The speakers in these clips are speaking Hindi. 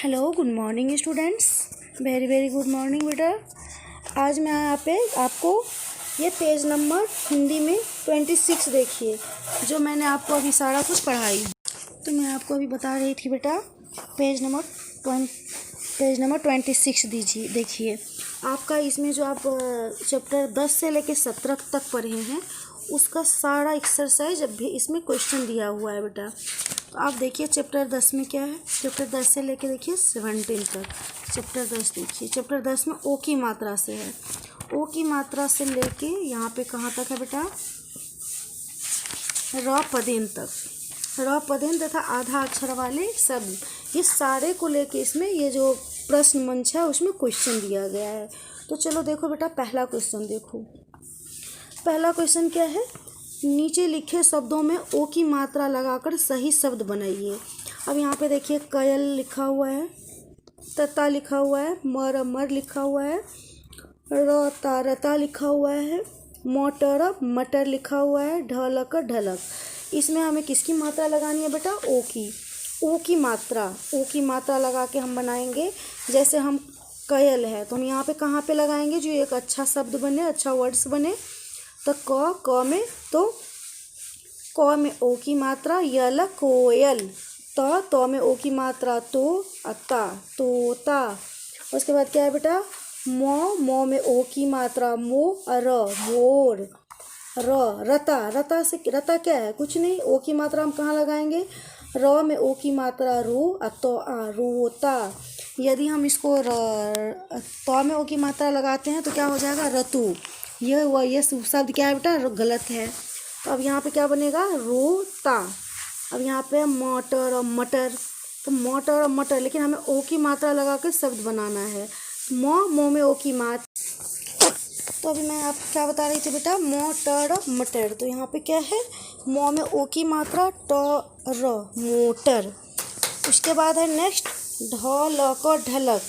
Hello, good morning students. Very very good morning बेटा। आज मैं यहाँ पे आपको ये पेज नंबर हिंदी में 26 देखिए, जो मैंने आपको अभी सारा कुछ पढ़ाई। तो मैं आपको अभी बता रही थी बेटा, पेज नंबर 26 देखिए आपका। इसमें जो आप चैप्टर 10 से लेके 17 तक पढ़े हैं, उसका सारा एक्सरसाइज अब भी इसमें क्वेश्चन दिया हुआ है बेटा। तो आप देखिए चैप्टर 10 में क्या है। चैप्टर 10 से लेके देखिए 17 तक। चैप्टर 10 देखिए, चैप्टर 10 में ओ की मात्रा से है। ओ की मात्रा से लेके यहाँ पे कहाँ तक है बेटा, र पदेन तक। र पदेन तथा आधा अक्षर वाले शब्द, ये सारे को लेके इसमें ये जो प्रश्न मंच है उसमें क्वेश्चन दिया गया है। तो चलो देखो बेटा, पहला क्वेश्चन देखो। पहला क्वेश्चन क्या है, नीचे लिखे शब्दों में ओ की मात्रा लगाकर सही शब्द बनाइए। अब यहाँ पे देखिए कयल लिखा हुआ है, तता लिखा हुआ है, मर लिखा हुआ है, रता लिखा हुआ है, मोटर मटर लिखा हुआ है, ढलक। इसमें हमें किसकी मात्रा लगानी है बेटा, ओ की। ओ की मात्रा लगा के हम बनाएंगे। जैसे हम कयल है तो हम यहाँ पे कहाँ पे लगाएंगे, जो एक अच्छा शब्द बने, अच्छा वर्ड्स बने। तो क में तो क में ओ की मात्रा, यल कोयल। तो में ओ की मात्रा, तो अता तोता। उसके बाद क्या है बेटा, मो में ओ की मात्रा, मो मोर। रता रता क्या है, कुछ नहीं। ओ की मात्रा हम कहाँ लगाएंगे, र में ओ की मात्रा, रो रोता। यदि हम इसको तो में ओ की मात्रा लगाते हैं तो क्या हो जाएगा, रतु। ये शब्द क्या है बेटा, गलत है। तो अब यहाँ पे क्या बनेगा, रोता। अब यहाँ पे मोटर और मटर, तो मोटर और मटर, लेकिन हमें ओ की मात्रा लगा कर शब्द बनाना है। मो में ओ की मात्रा। तो अभी मैं आप क्या बता रही थी बेटा, मोटर मटर। तो यहाँ पे क्या है, मो में ओ की मात्रा, मोटर। उसके बाद है नेक्स्ट ढलक।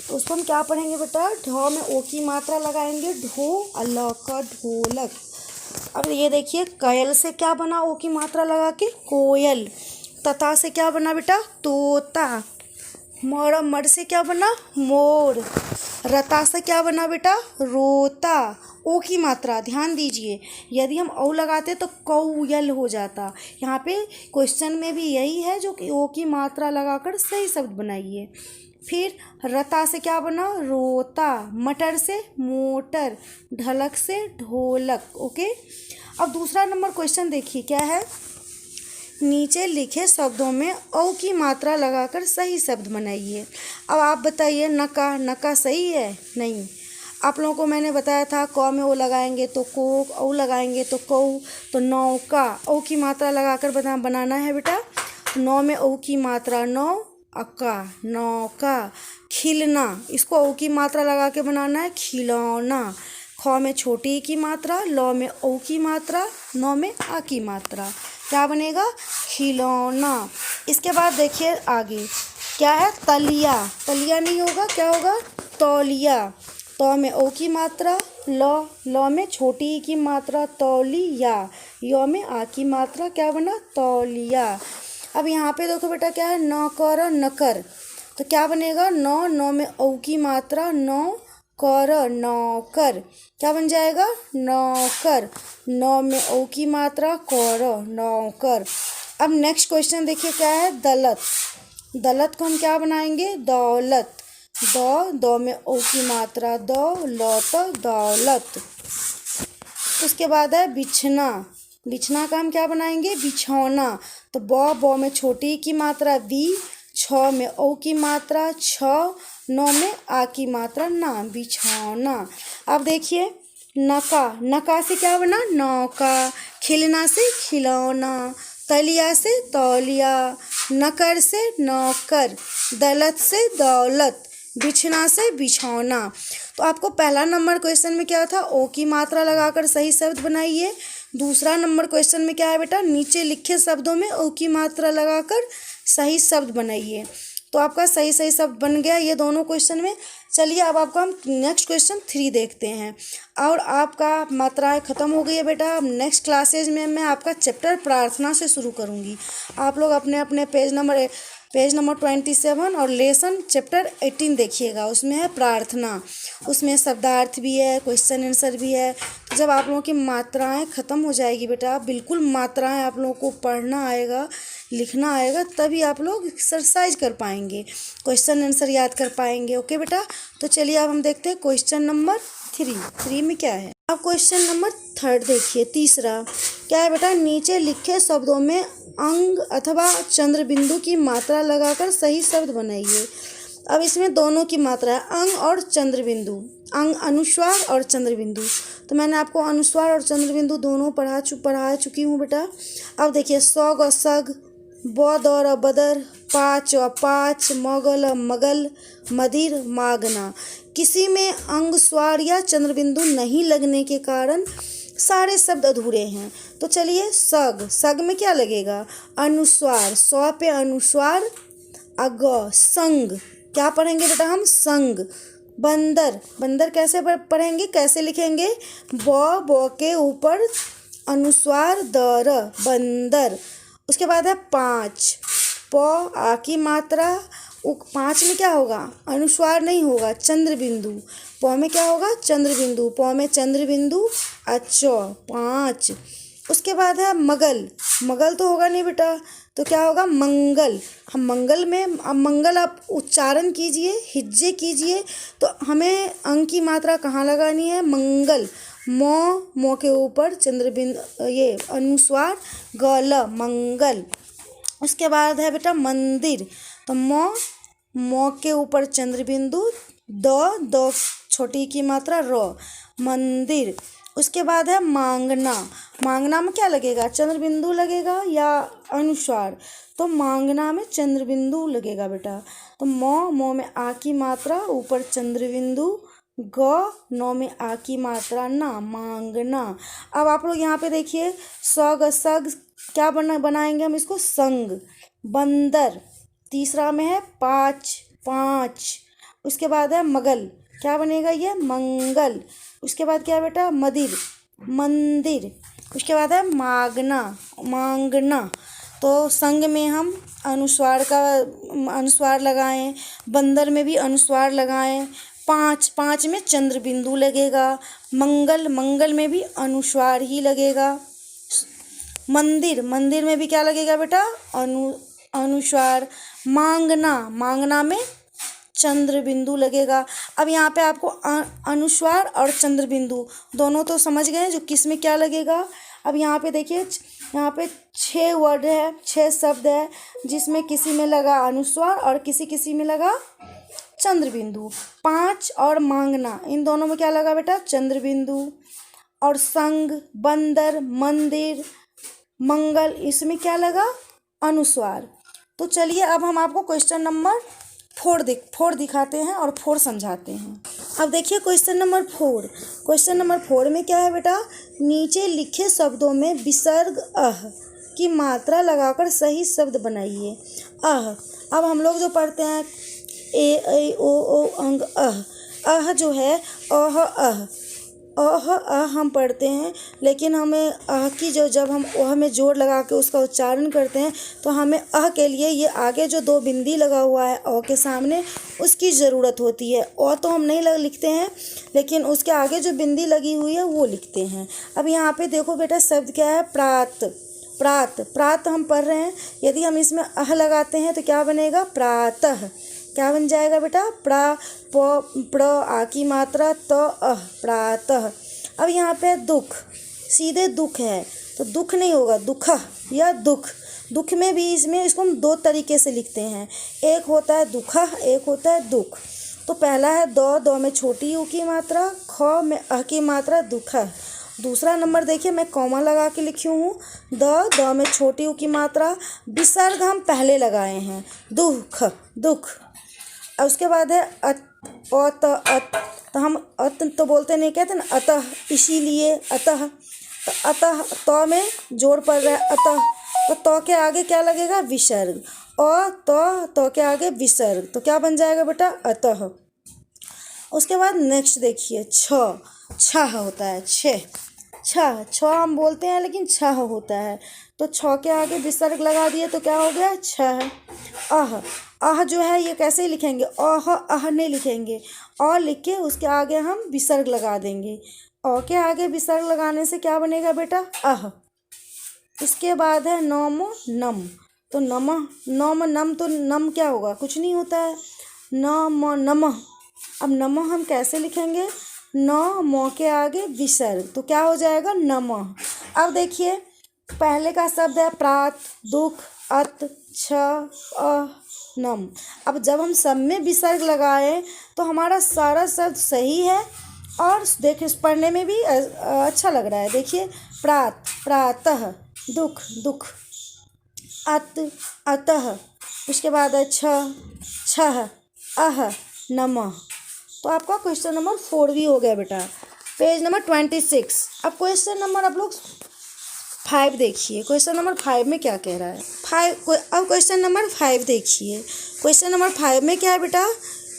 तो उसको हम क्या पढ़ेंगे बेटा, ढ में ओ की मात्रा लगाएंगे, ढोलक। अब ये देखिए कयल से क्या बना, ओ की मात्रा लगा के, कोयल। तथा से क्या बना बेटा, तोता। मर से क्या बना, मोर। रता से क्या बना बेटा, रोता। ओ की मात्रा ध्यान दीजिए, यदि हम औ लगाते तो कौयल हो जाता। यहाँ पे क्वेश्चन में भी यही है, जो कि ओ की मात्रा लगाकर सही शब्द बनाइए। फिर रता से क्या बना, रोता। मटर से मोटर। ढलक से ढोलक। ओके। अब दूसरा नंबर क्वेश्चन देखिए क्या है, नीचे लिखे शब्दों में औ की मात्रा लगाकर सही शब्द बनाइए। अब आप बताइए, नका सही है, नहीं। आप लोगों को मैंने बताया था, क में ओ लगाएंगे तो को, औ लगाएंगे तो कौ। तो नौका, औ की मात्रा लगाकर बनाना है बेटा। नौ में औ की मात्रा, नौ अक्का, नौका। खिलना, इसको ओ की मात्रा लगा के बनाना है, खिलौना। ख में छोटी की मात्रा, लौ में ओ की मात्रा, नौ में आ की मात्रा, क्या बनेगा, खिलौना। इसके बाद देखिए आगे क्या है, तलिया नहीं होगा, क्या होगा, तौलिया। तो में ओ की मात्रा, लौ में छोटी की मात्रा, तौलिया। यो में आ की मात्रा, क्या बना, तौलिया। अब यहाँ पे देखो बेटा क्या है, नकर। तो क्या बनेगा, नौ में औ की मात्रा, नौकर। क्या बन जाएगा, नौकर। नौ में ओ की मात्रा, नौकर। अब नेक्स्ट क्वेश्चन देखिए क्या है, दलत को हम क्या बनाएंगे, दौलत। दो में ओ की मात्रा, दौलत। उसके बाद है बिछना का हम क्या बनाएंगे, बिछौना। तो बौ में छोटी की मात्रा, बी। छ में ओ की मात्रा, छ। नौ में आ की मात्रा, ना, बिछौना। अब देखिए नका से क्या बना, नौका। खिलना से खिलौना। तलिया से तौलिया। नकर से नौकर। दलत से दौलत। बिछना से बिछौना। तो आपको पहला नंबर क्वेश्चन में क्या था, ओ की मात्रा लगाकर सही शब्द बनाइए। दूसरा नंबर क्वेश्चन में क्या है बेटा, नीचे लिखे शब्दों में ओ की मात्रा लगाकर सही शब्द बनाइए। तो आपका सही शब्द बन गया ये दोनों क्वेश्चन में। चलिए अब आपका हम नेक्स्ट क्वेश्चन 3 देखते हैं। और आपका मात्राएं ख़त्म हो गई है बेटा। अब नेक्स्ट क्लासेज में मैं आपका चैप्टर प्रार्थना से शुरू करूँगी। आप लोग अपने अपने पेज नंबर 27 और लेसन चैप्टर 18 देखिएगा, उसमें है प्रार्थना, उसमें शब्दार्थ भी है, क्वेश्चन आंसर भी है। तो जब आप लोगों की मात्राएं ख़त्म हो जाएगी बेटा, बिल्कुल मात्राएं आप लोगों को पढ़ना आएगा, लिखना आएगा, तभी आप लोग एक्सरसाइज कर पाएंगे, क्वेश्चन आंसर याद कर पाएंगे। ओके बेटा, तो चलिए अब हम देखते हैं क्वेश्चन नंबर 3 में क्या है। अब क्वेश्चन नंबर 3 देखिए, तीसरा क्या है बेटा, नीचे लिखे शब्दों में अंग अथवा चंद्र बिंदु की मात्रा लगाकर सही शब्द बनाइए। अब इसमें दोनों की मात्रा है, अंग और चंद्र बिंदु, अंग अनुस्वार और चंद्र बिंदु। तो मैंने आपको अनुस्वार और चंद्र बिंदु दोनों पढ़ा चुकी हूँ बेटा। अब देखिए, सौग और सग, बौद और बदर, पाँच और पाँच, मोगल और मगल, मदिर मागना। किसी में अंग स्वर या चंद्र बिंदु नहीं लगने के कारण सारे शब्द अधूरे हैं। तो चलिए, सग में क्या लगेगा, अनुस्वार, सौ पे अनुस्वार, अग, संग, क्या पढ़ेंगे बेटा हम, संग। बंदर कैसे पढ़ेंगे, कैसे लिखेंगे, बौ के ऊपर अनुस्वार दर, बंदर। उसके बाद है पाँच, प आ की मात्रा, पाँच में क्या होगा, अनुस्वार नहीं होगा, चंद्र बिंदु। प में क्या होगा, चंद्र बिंदु, प में चंद्र बिंदु, अच्छा, पाँच। उसके बाद है मगल तो होगा नहीं बेटा, तो क्या होगा, मंगल। हम मंगल में, अब मंगल आप उच्चारण कीजिए, हिज्जे कीजिए, तो हमें अंग की मात्रा कहाँ लगानी है, मंगल, मो के ऊपर चंद्र बिंदु, ये अनुस्वार, गल, मंगल। उसके बाद है बेटा मंदिर, तो मो के ऊपर चंद्र बिंदु, दो छोटी की मात्रा, र, मंदिर। उसके बाद है मांगना में क्या लगेगा, चंद्र बिंदु लगेगा या अनुस्वार, तो मांगना में चंद्र बिंदु लगेगा बेटा। तो मो में आ की मात्रा, ऊपर चंद्र बिंदु, नौ में आ की मात्रा, ना, मांगना। अब आप लोग यहाँ पे देखिए, सग क्या बनाएंगे हम इसको, संग, बंदर। तीसरा में है पाँच। उसके बाद है मगल, क्या बनेगा ये, मंगल। उसके बाद क्या है बेटा, मंदिर। उसके बाद है मांगना। तो संग में हम अनुस्वार लगाएं, बंदर में भी अनुस्वार लगाएं, पाँच में चंद्र बिंदु लगेगा, मंगल में भी अनुस्वार ही लगेगा, मंदिर में भी क्या लगेगा बेटा, अनुस्वार, मांगना में चंद्र बिंदु लगेगा। अब यहाँ पे आपको अनुस्वार और चंद्र बिंदु दोनों तो समझ गए जो किस में क्या लगेगा। अब यहाँ पे देखिए, यहाँ पे 6 वर्ड है, 6 शब्द है, जिसमें किसी में लगा अनुस्वार और किसी में लगा चंद्र बिंदु। पाँच और मांगना, इन दोनों में क्या लगा बेटा, चंद्र बिंदु। और संग, बंदर, मंदिर, मंगल, इसमें क्या लगा, अनुस्वार। तो चलिए अब हम आपको क्वेश्चन नंबर 4 दिखाते हैं और 4 समझाते हैं। अब देखिए क्वेश्चन नंबर 4। क्वेश्चन नंबर 4 में क्या है बेटा, नीचे लिखे शब्दों में विसर्ग अह की मात्रा लगाकर सही शब्द बनाइए। अब हम लोग जो पढ़ते हैं ए ऐ ओ अंग अह जो है, हम पढ़ते हैं, लेकिन हमें की जब हम में जोर लगा के उसका उच्चारण करते हैं, तो हमें के लिए ये आगे जो 2 बिंदी लगा हुआ है के सामने, उसकी ज़रूरत होती है। तो हम नहीं लिखते हैं, लेकिन उसके आगे जो बिंदी लगी हुई है वो लिखते हैं। अब यहाँ पे देखो बेटा, शब्द क्या है, प्रात हम पढ़ रहे हैं, यदि हम इसमें लगाते हैं तो क्या बनेगा, प्रातः। क्या बन जाएगा बेटा, प्र आ की मात्रा, प्रातः। अब यहाँ पे दुख, सीधे दुख है, तो दुख नहीं होगा, दुख या दुख में भी इसको हम 2 तरीके से लिखते हैं, एक होता है दुख, एक होता है दुख। तो पहला है दो में छोटी ऊ की मात्रा, ख में की मात्रा, दुख। दूसरा नंबर देखिए, मैं कॉमा लगा के लिखी हूँ, द में छोटी ऊ की मात्रा, विसर्ग हम पहले लगाए हैं, दुख। और उसके बाद है तो हम तो बोलते नहीं, कहते ना अतः, इसीलिए अतः। तो में जोड़ पड़ रहा है, अतः, तो के आगे क्या लगेगा, विसर्ग। तो के आगे विसर्ग, तो क्या बन जाएगा बेटा, अतः। उसके बाद नेक्स्ट देखिए, छह होता है, छह, छ हम बोलते हैं लेकिन छह होता है, तो छ के आगे विसर्ग लगा दिए तो क्या हो गया छह। अह, अह जो है ये कैसे लिखेंगे, अह नहीं लिखेंगे, लिख के उसके आगे हम विसर्ग लगा देंगे। के आगे विसर्ग लगाने से क्या बनेगा बेटा, अह। इसके बाद है नौम नम, तो नमः नौम नम, तो नम क्या होगा, कुछ नहीं होता है, नम नमः। अब नमः हम कैसे लिखेंगे, न मो के आगे विसर्ग, तो क्या हो जाएगा नमः। अब देखिए पहले का शब्द है प्रात, दुख, अत, छ, नम। अब जब हम सब में विसर्ग लगाए तो हमारा सारा शब्द सही है और देखिए पढ़ने में भी अच्छा लग रहा है। देखिए प्रात, प्रातः, दुख, दुख, अत, अतः, उसके बाद है छह, अह, नमः। तो आपका क्वेश्चन नंबर 4 भी हो गया बेटा। Page number 26। अब क्वेश्चन नंबर आप लोग 5 देखिए, क्वेश्चन नंबर 5 में क्या कह रहा है। अब क्वेश्चन नंबर 5 देखिए, क्वेश्चन नंबर 5 में क्या है बेटा,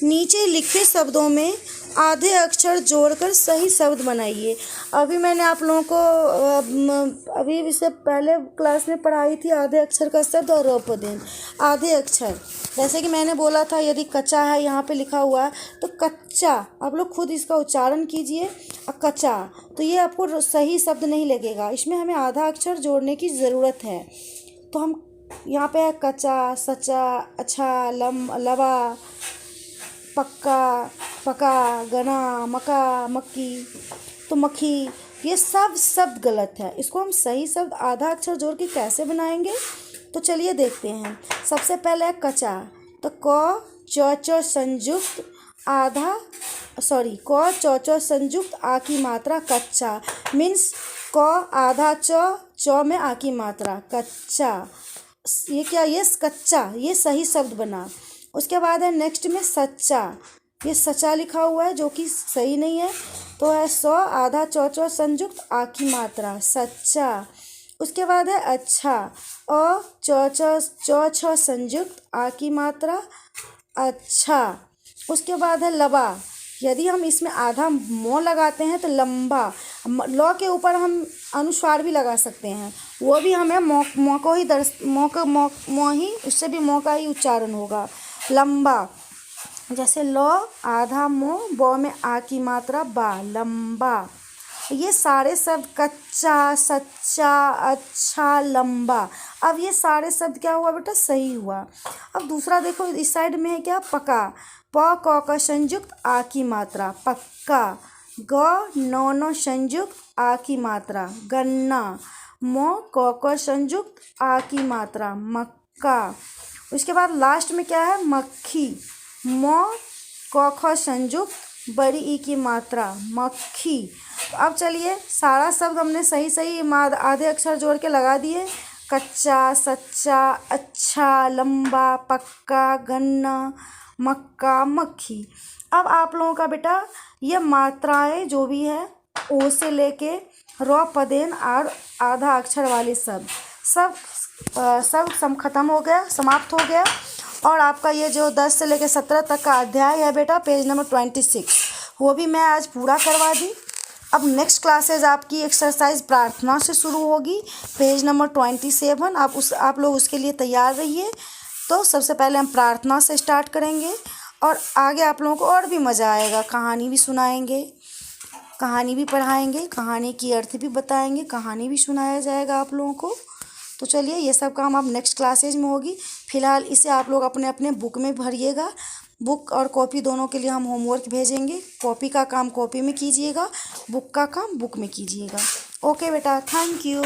नीचे लिखे शब्दों में आधे अक्षर जोड़कर सही शब्द बनाइए। अभी मैंने आप लोगों को अभी इससे पहले क्लास में पढ़ाई थी आधे अक्षर का शब्द और रोपदेन। आधे अक्षर जैसे कि मैंने बोला था, यदि कच्चा है यहाँ पे लिखा हुआ है तो कच्चा, आप लोग खुद इसका उच्चारण कीजिए, कच्चा, तो ये आपको सही शब्द नहीं लगेगा, इसमें हमें आधा अक्षर जोड़ने की ज़रूरत है। तो हम यहाँ पे है कच्चा, सच्चा, अच्छा, लवा, पक्का, पका, गना, मका, मक्की, तो मक्खी, ये सब शब्द गलत है। इसको हम सही शब्द आधा अक्षर जोड़ के कैसे बनाएंगे, तो चलिए देखते हैं। सबसे पहले है कच्चा, तो क च संयुक्त आधा क च संयुक्त आ की मात्रा कच्चा, मीन्स क आधा च में आ की मात्रा कच्चा, ये क्या, ये कच्चा, ये सही शब्द बना। उसके बाद है नेक्स्ट में सच्चा, ये सच्चा लिखा हुआ है जो कि सही नहीं है, तो है स आधा च संयुक्त आ की मात्रा सच्चा। उसके बाद है अच्छा, अ च संयुक्त आ की मात्रा अच्छा। उसके बाद है लबा, यदि हम इसमें आधा मो लगाते हैं तो लंबा, ल के ऊपर हम अनुस्वार भी लगा सकते हैं, वो भी हमें मो को ही मो ही, उससे भी मो का ही उच्चारण होगा, लंबा। जैसे लो आधा मो, ब में आ की मात्रा बा, लंबा। ये सारे शब्द कच्चा, सच्चा, अच्छा, लंबा, अब ये सारे शब्द क्या हुआ बेटा, सही हुआ। अब दूसरा देखो, इस साइड में है क्या, पका, प क संयुक्त आ की मात्रा पक्का, ग न संयुक्त आ की मात्रा गन्ना, म क संयुक्त आ की मात्रा मक्का। उसके बाद लास्ट में क्या है, मक्खी, म क संयुक्त बड़ी ई की मात्रा मक्खी। तो अब चलिए सारा शब्द हमने सही सही आधे अक्षर जोड़ के लगा दिए, कच्चा, सच्चा, अच्छा, लंबा, पक्का, गन्ना, मक्का, मक्खी। अब आप लोगों का बेटा ये मात्राएं जो भी है ओ से लेके र पदेन और आधा अक्षर वाले सब खत्म हो गया, समाप्त हो गया। और आपका ये जो 10 से लेकर 17 तक का अध्याय है बेटा, पेज नंबर 26, वो भी मैं आज पूरा करवा दी। अब नेक्स्ट क्लासेज आपकी एक्सरसाइज प्रार्थना से शुरू होगी, पेज नंबर 27। आप लोग उसके लिए तैयार रहिए। तो सबसे पहले हम प्रार्थना से स्टार्ट करेंगे और आगे आप लोगों को और भी मज़ा आएगा, कहानी भी सुनाएंगे, कहानी भी पढ़ाएंगे, कहानी की अर्थ भी बताएंगे, कहानी भी सुनाया जाएगा आप लोगों को। तो चलिए ये सब काम अब नेक्स्ट क्लासेज में होगी। फ़िलहाल इसे आप लोग अपने अपने बुक में भरिएगा, बुक और कॉपी दोनों के लिए हम होमवर्क भेजेंगे। कॉपी का काम कॉपी में कीजिएगा, बुक का काम बुक में कीजिएगा। ओके बेटा, थैंक यू।